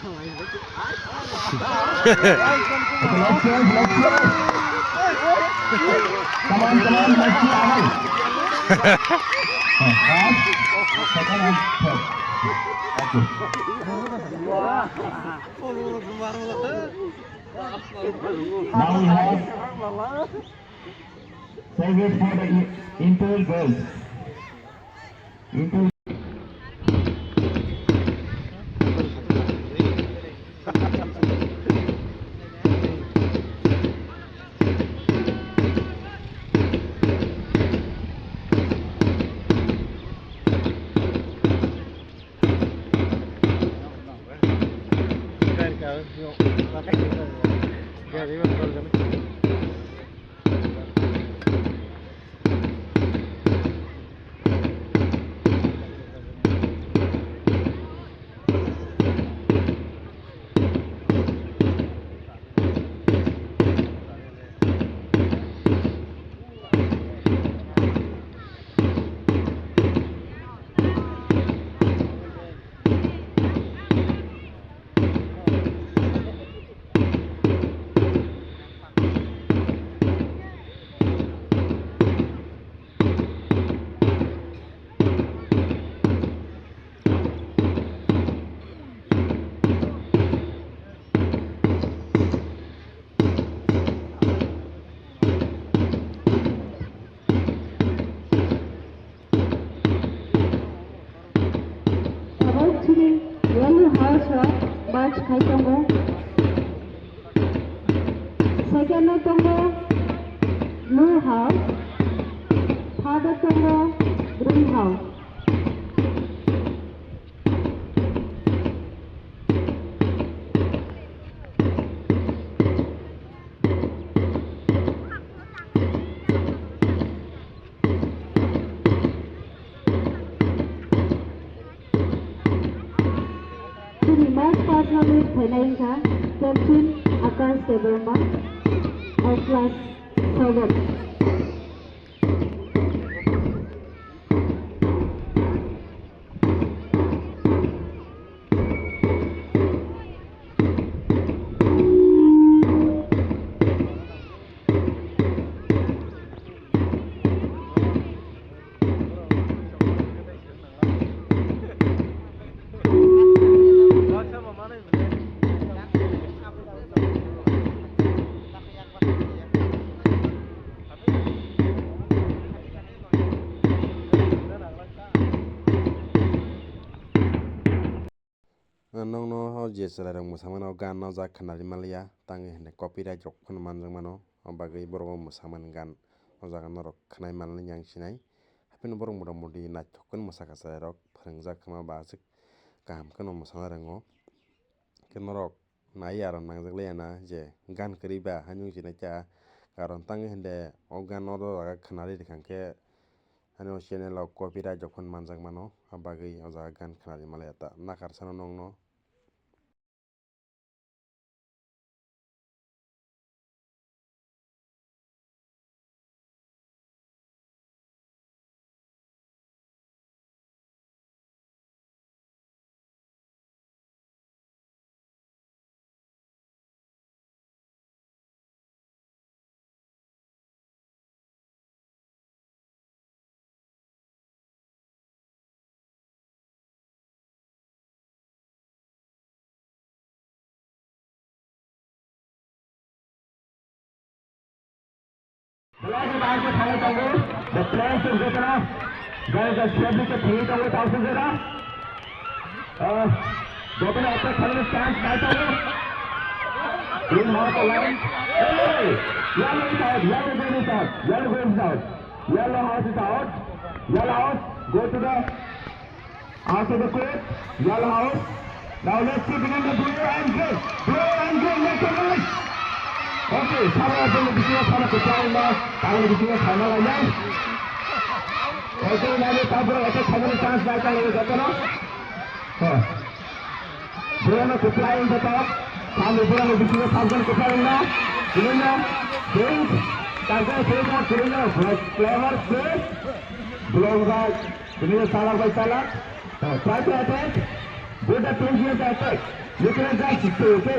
Come on, let's see Amal. Second and third. Okay. Now we have service for the Intel girls. Intel. Second tunggu blue house, third tunggu green house. Match partner with Thailandka, Captain Akash Devarma of class 7. Nong no ho je salarang musamano gan no jak khanali malia tangi hene copyright rok phono manjang mano bagui borok musaman gan o jaga norok khnai malni yang sinai hapeno borok motamoti naithokkhai mwsaka cherai rok phwrungjak khama ba asuk kaham kheno mwsana rango khe norok nai aro nangjaklai na je gan kwrui ba hanjung sinaikha karon tangi hinde o gan no jaga khnali rwkhankhe hani o channel o copyright rok phono manjak mano bagui o jaga gan khnali malaya ta nakar sano nongno. The players is good enough. Guys, are safely to 3,000 zera. Open up the color stance, right away. Green mark the line. Hey! Yellow is out, yellow green is out, yellow green is out. Yellow house is out. Yellow house, go to the after the court. Yellow house. Now let's see begin the blue and green. Blue and green, make a noise. Okay, salah boleh bikin salah kecil lah. Kalau bikin salah lagi. Okay, nanti tabur itu salah chance baik lagi satu no. Bukan kecil tetap. Kalau bukan bikin salah kecil lah. Ini drink. Kalau saya drink flavor play. Belum dah. Ini salah baik salah. Try to attack. Both the teams you have to attack. You cannot just stay, okay?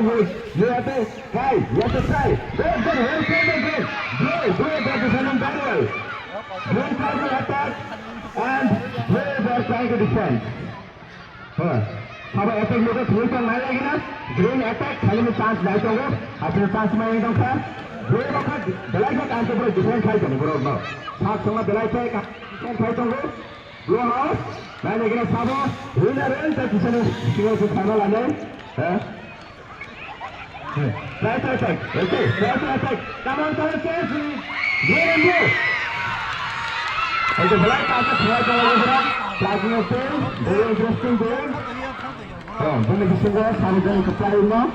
You have to try. You have to try. Good, good. Well played, good. Blue, they are defending very well. Blue try to attack and blue they are trying to defend. अब attack लोग through कर नहीं लगे ना green attack खाली में chance नहीं तो वो अपने चांस में एकदम था दो वक्त बेलाई का काम तो पूरा डिफेंस खाई करने पूरा ना साथ संग बेलाई का डिफेंस खाई तो वो ब्लू हाउस मैं लेकिन साबो विनर है तो किसी ने सिंगल से फाइनल आने हैं try to attack okay try to attack come on come chase green and blue okay बेलाई का थोड़ा सा लगा Flagging of field, very interesting game. Beneficial there, Samajani Kapari now.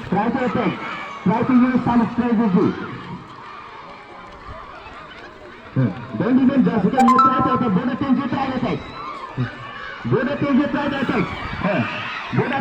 Try to attack. Try to use some strategy. Don't even just, you can try to attack. Both the teams you try to attack. Both the teams you try to attack.